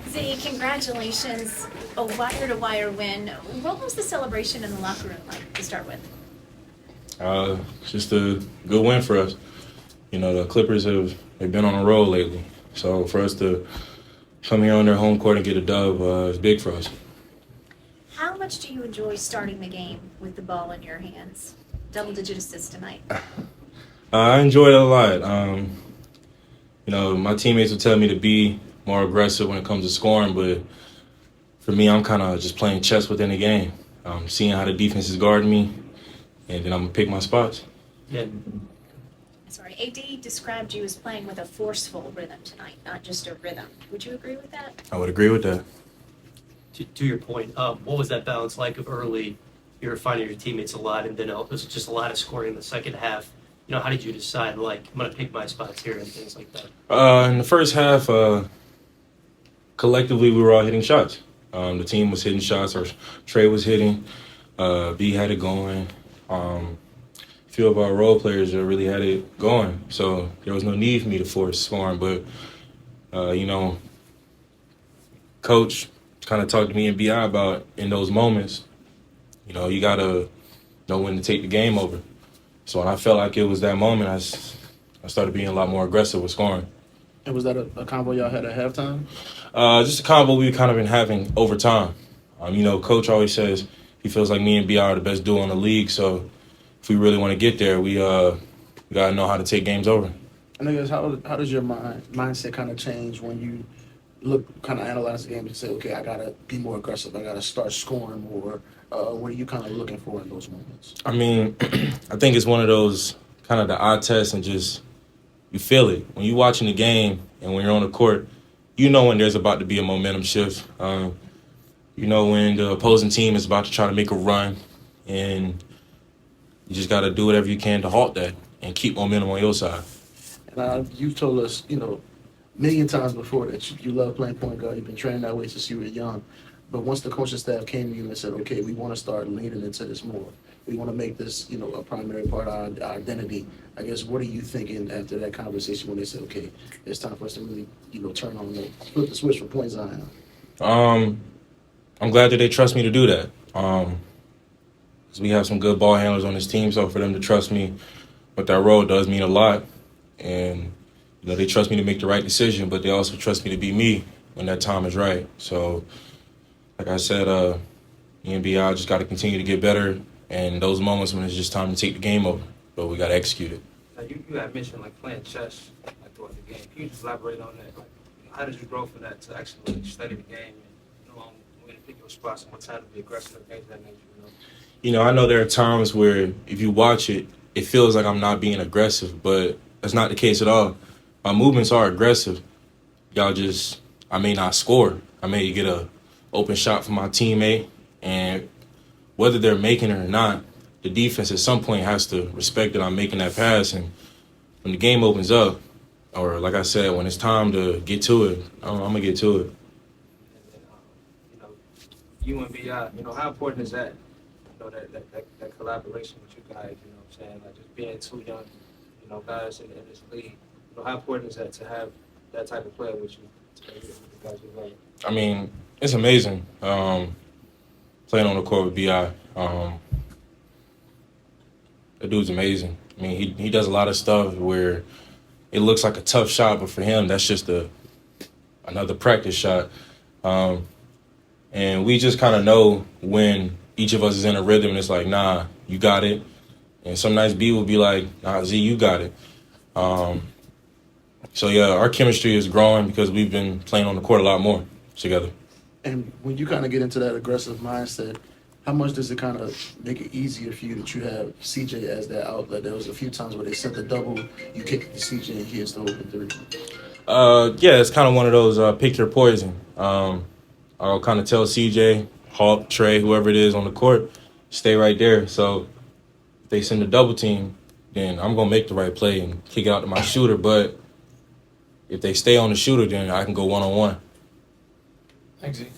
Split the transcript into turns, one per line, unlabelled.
Z, congratulations. A wire-to-wire win. What was the celebration in the locker room like to start with?
Just a good win for us. You know, the Clippers they've been on a roll lately. So for us to come here on their home court and get a dub is big for us.
How much do you enjoy starting the game with the ball in your hands? Double-digit assists tonight.
I enjoy it a lot. You know, my teammates will tell me to be more aggressive when it comes to scoring, but for me, I'm kind of just playing chess within the game, seeing how the defense is guarding me, and then I'm going to pick my spots.
Yeah.
Sorry, AD described you as playing with a forceful rhythm tonight, not just a rhythm. Would you agree with that?
I would agree with that.
To your point, what was that balance like of early? You were finding your teammates a lot, and then it was just a lot of scoring in the second half. You know, how did you decide, like, I'm going to pick my spots here and things like that?
In the first half, collectively, we were all hitting shots. The team was hitting shots, or Trey was hitting. B had it going. A few of our role players really had it going. So there was no need for me to force scoring. But, you know, Coach kind of talked to me and BI about in those moments, you know, you got to know when to take the game over. So when I felt like it was that moment, I started being a lot more aggressive with scoring.
And was that a combo y'all had at halftime?
Just a combo we've kind of been having over time. You know, Coach always says he feels like me and BI are the best duo in the league. So if we really want to get there, we got to know how to take games over.
And I guess how does your mindset kind of change when you kind of analyze the game and say, okay, I got to be more aggressive. I got to start scoring more. What are you kind of looking for in those moments?
I mean, I think it's one of those kind of the eye test and just you feel it. When you're watching the game and when you're on the court, you know when there's about to be a momentum shift. You know when the opposing team is about to try to make a run, and you just got to do whatever you can to halt that and keep momentum on your side.
And you've told us, you know, a million times before that you love playing point guard. You've been training that way since you were young. But once the coaching staff came to you and said, okay, we want to start leaning into this more. We want to make this, you know, a primary part of our identity. I guess, what are you thinking after that conversation when they said, okay, it's time for us to really, you know, flip the switch from point Zion?
I'm glad that they trust me to do that. Because we have some good ball handlers on this team, so for them to trust me with that role does mean a lot. And, you know, they trust me to make the right decision, but they also trust me to be me when that time is right. So, like I said, me and B.I. just got to continue to get better, and those moments when it's just time to take the game over, but we got to execute it.
Now you had mentioned like playing chess like throughout the game. Can you just elaborate on that? Like, how did you grow from that to actually study the game and know when to pick your spots and what time to be aggressive and things of that nature?
You know, I know there are times where if you watch it, it feels like I'm not being aggressive, but that's not the case at all. My movements are aggressive. I may not score. I may get a open shot from my teammate, and whether they're making it or not, the defense at some point has to respect that I'm making that pass. And when the game opens up, or like I said, when it's time to get to it, I'm going to get to it.
And then, you know, you and BI, you know, how important is that? You know, that collaboration with you guys, you know what I'm saying? Like just being two young, you know, guys in this league. You know, how important is that to have that type of player with you?
I mean, it's amazing playing on the court with B.I. That dude's amazing. I mean, he does a lot of stuff where it looks like a tough shot, but for him, that's just another practice shot. And we just kind of know when each of us is in a rhythm, and it's like, nah, you got it. And some nights B will be like, nah, Z, you got it. So, yeah, our chemistry is growing because we've been playing on the court a lot more together.
And when you kind of get into that aggressive mindset, how much does it kind of make it easier for you that you have CJ as that outlet? There was a few times where they sent the double, you kick it to CJ, and he hits the open three.
Yeah, it's kind of one of those pick your poison. I'll kind of tell CJ, Hawk, Trey, whoever it is on the court, stay right there. So if they send a double team, then I'm going to make the right play and kick it out to my shooter. But if they stay on the shooter, then I can go one-on-one.
Thanks, Z.